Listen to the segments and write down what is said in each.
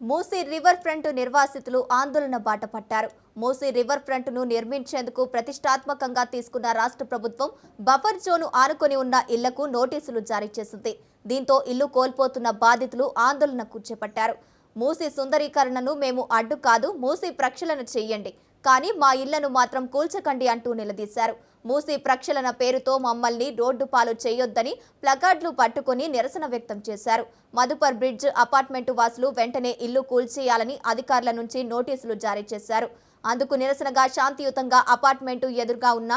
Musi river front నిర్వాసితులు ఆందోళన బాట పట్టారు. మూసీ రివర్ ఫ్రంట్ ను నిర్మించేందుకు ప్రతిష్టాత్మకంగా తీసుకున్న రాష్ట్ర ప్రభుత్వం బఫర్ జోన్ ఆనుకొని ఉన్న ఇళ్లకు నోటీసులు జారీ చేసింది. దీంతో ఇల్లు కోల్పోతున్న బాధితులు ఆందోళనకు చేపట్టారు. మూసీ సుందరీకరణను మేము అడ్డు కాదు, మూసీ ప్రక్షాళన చేయండి, కానీ మా ఇళ్లను మాత్రం కూల్చకండి అంటూ నిలదీశారు. మూసీ ప్రక్షాళన పేరుతో మమ్మల్ని రోడ్డు పాలు చేయొద్దని ప్లకార్డులు పట్టుకుని నిరసన వ్యక్తం చేశారు. మధుపర్ బ్రిడ్జ్ అపార్ట్మెంటు వాసులు వెంటనే ఇల్లు కూల్చేయాలని అధికారుల నుంచి నోటీసులు జారీ చేశారు. అందుకు నిరసనగా శాంతియుతంగా అపార్ట్మెంటు ఎదురుగా ఉన్న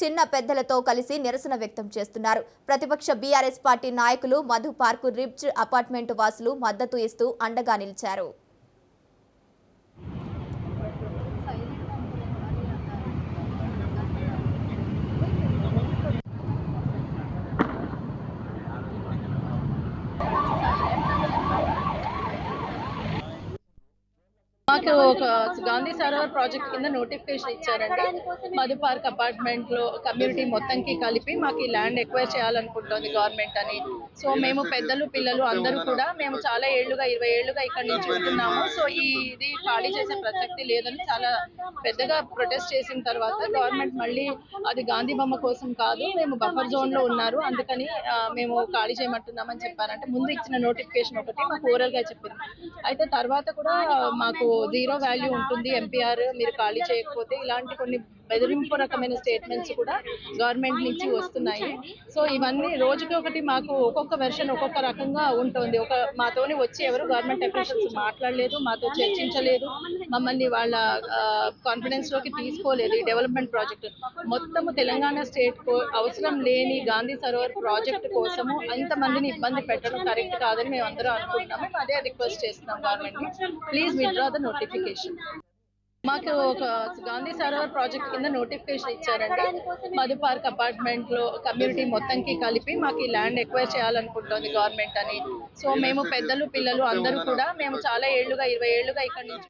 చిన్న పెద్దలతో కలిసి నిరసన వ్యక్తం చేస్తున్నారు. ప్రతిపక్ష బీఆర్ఎస్ పార్టీ నాయకులు మధు పార్కు బ్రిడ్జ్ అపార్ట్మెంటు వాసులు మద్దతు ఇస్తూ అండగా నిలిచారు. మాకు ఒక గాంధీ సరోవర్ ప్రాజెక్ట్ కింద నోటిఫికేషన్ ఇచ్చారండి. మధు పార్క్ అపార్ట్మెంట్ లో కమ్యూనిటీ మొత్తంకి కలిపి మాకు ఈ ల్యాండ్ ఎక్వైర్ చేయాలనుకుంటుంది గవర్నమెంట్ అని. సో మేము పెద్దలు పిల్లలు అందరూ కూడా మేము చాలా ఏళ్లుగా 20 ఏళ్లుగా ఇక్కడ నుంచి ఉంటున్నాము. సో ఇది ఖాళీ చేసే ప్రసక్తి లేదని చాలా పెద్దగా ప్రొటెస్ట్ చేసిన తర్వాత గవర్నమెంట్ మళ్ళీ అది గాంధీ బొమ్మ కోసం కాదు, మేము బఫర్ జోన్ లో ఉన్నారు, అందుకని మేము ఖాళీ చేయమంటున్నామని చెప్పారంటే ముందు ఇచ్చిన నోటిఫికేషన్ ఒకటి మాకు ఓరల్ గా చెప్పింది. అయితే తర్వాత కూడా మాకు జీరో వాల్యూ ఉంటుంది ఎంపీఆర్, మీరు ఖాళీ చేయకపోతే, ఇలాంటి కొన్ని బెదిరింపు రకమైన స్టేట్మెంట్స్ కూడా గవర్నమెంట్ నుంచి వస్తున్నాయి. సో ఇవన్నీ రోజుకి ఒకటి మాకు ఒక్కొక్క వెర్షన్ ఒక్కొక్క రకంగా ఉంటుంది. మాతోని వచ్చి ఎవరు గవర్నమెంట్ అఫీషియల్స్ మాట్లాడలేదు, మాతో చర్చించలేదు, మమ్మల్ని వాళ్ళ కాన్ఫిడెన్స్ లోకి తీసుకోలేదు. ఈ డెవలప్మెంట్ ప్రాజెక్ట్ మొత్తము తెలంగాణ స్టేట్ అవసరం లేని గాంధీ సరోవర్ ప్రాజెక్ట్ కోసము అంతమందిని ఇబ్బంది పెట్టడం కరెక్ట్ కాదని మేము అందరూ అనుకుంటున్నాము. అదే రిక్వెస్ట్ చేస్తున్నాం గవర్నమెంట్ ని, ప్లీజ్ విత్డ్రా ద నోటిఫికేషన్. మాకు ఒక గాంధీ సరోవర్ ప్రాజెక్ట్ కింద నోటిఫికేషన్ ఇచ్చారండి. మధు పార్క్ అపార్ట్మెంట్ లో కమ్యూనిటీ మొత్తంకి కలిపి మాకు ఈ ల్యాండ్ ఎక్వైర్ చేయాలనుకుంటుంది గవర్నమెంట్ అని. సో మేము పెద్దలు పిల్లలు అందరూ కూడా మేము చాలా ఏళ్లుగా 20 ఏళ్లుగా ఇక్కడ నుంచి